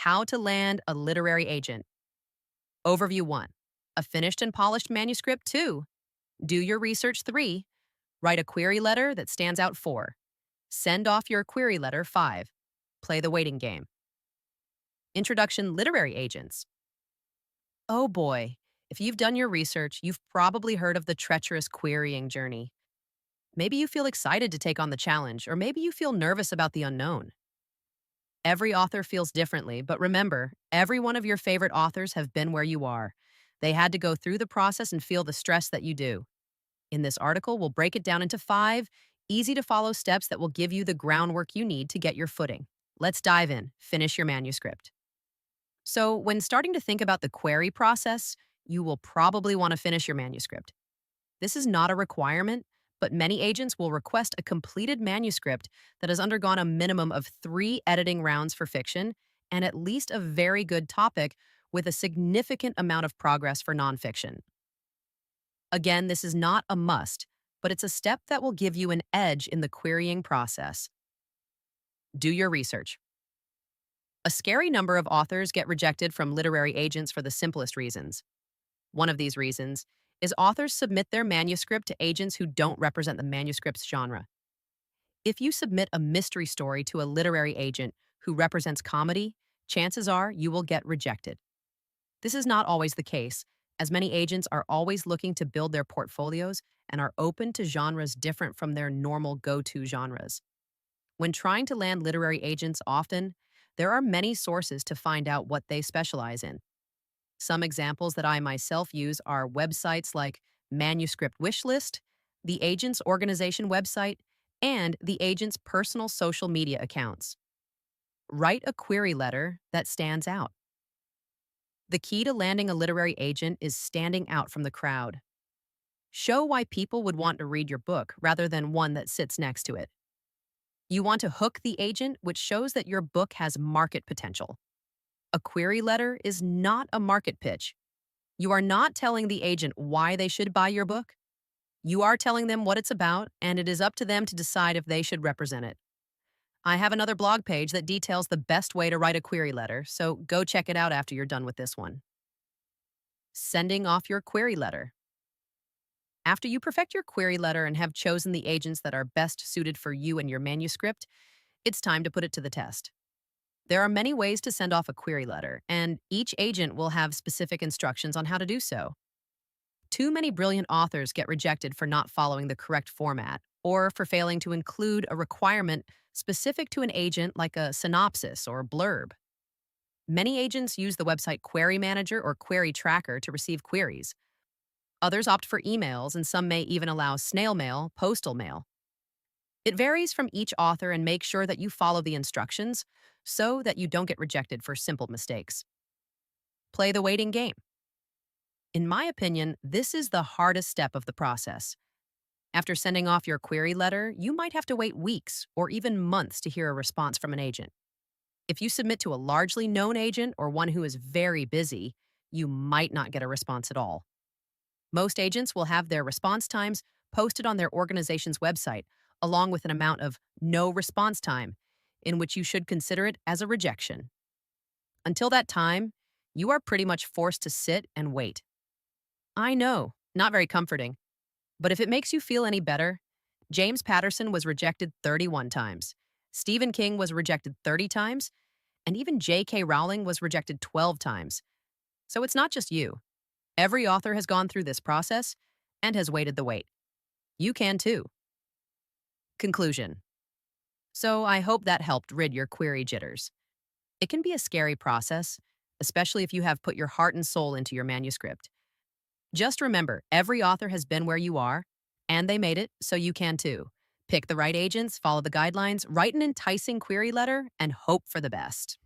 How to land a literary agent. Overview 1. A finished and polished manuscript 2. Do your research 3. Write a query letter that stands out 4. Send off your query letter 5. Play the waiting game. Introduction literary agents. Oh boy, if you've done your research, you've probably heard of the treacherous querying journey. Maybe you feel excited to take on the challenge, or maybe you feel nervous about the unknown. Every author feels differently, but remember, every one of your favorite authors have been where you are. They had to go through the process and feel the stress that you do. In this article, we'll break it down into 5 easy to follow steps that will give you the groundwork you need to get your footing. Let's dive in. Finish your manuscript. So, when starting to think about the query process, you will probably want to finish your manuscript. This is not a requirement, but many agents will request a completed manuscript that has undergone a minimum of 3 editing rounds for fiction and at least a very good topic with a significant amount of progress for nonfiction. Again, this is not a must, but it's a step that will give you an edge in the querying process. Do your research. A scary number of authors get rejected from literary agents for the simplest reasons. One of these reasons is authors submit their manuscript to agents who don't represent the manuscript's genre. If you submit a mystery story to a literary agent who represents comedy, chances are you will get rejected. This is not always the case, as many agents are always looking to build their portfolios and are open to genres different from their normal go-to genres. When trying to land literary agents often, there are many sources to find out what they specialize in. Some examples that I myself use are websites like Manuscript Wishlist, the agent's organization website, and the agent's personal social media accounts. Write a query letter that stands out. The key to landing a literary agent is standing out from the crowd. Show why people would want to read your book rather than one that sits next to it. You want to hook the agent, which shows that your book has market potential. A query letter is not a market pitch. You are not telling the agent why they should buy your book. You are telling them what it's about, and it is up to them to decide if they should represent it. I have another blog page that details the best way to write a query letter, so go check it out after you're done with this one. Sending off your query letter. After you perfect your query letter and have chosen the agents that are best suited for you and your manuscript, it's time to put it to the test. There are many ways to send off a query letter, and each agent will have specific instructions on how to do so. Too many brilliant authors get rejected for not following the correct format or for failing to include a requirement specific to an agent like a synopsis or blurb. Many agents use the website Query Manager or Query Tracker to receive queries. Others opt for emails, and some may even allow snail mail, postal mail. It varies from each author, and make sure that you follow the instructions so that you don't get rejected for simple mistakes. Play the waiting game. In my opinion, this is the hardest step of the process. After sending off your query letter, you might have to wait weeks or even months to hear a response from an agent. If you submit to a largely known agent or one who is very busy, you might not get a response at all. Most agents will have their response times posted on their organization's website, along with an amount of no response time, in which you should consider it as a rejection. Until that time, you are pretty much forced to sit and wait. I know, not very comforting. But if it makes you feel any better, James Patterson was rejected 31 times, Stephen King was rejected 30 times, and even J.K. Rowling was rejected 12 times. So it's not just you. Every author has gone through this process and has waited the wait. You can too. Conclusion. So I hope that helped rid your query jitters. It can be a scary process, especially if you have put your heart and soul into your manuscript. Just remember, every author has been where you are, and they made it, so you can too. Pick the right agents, follow the guidelines, write an enticing query letter, and hope for the best.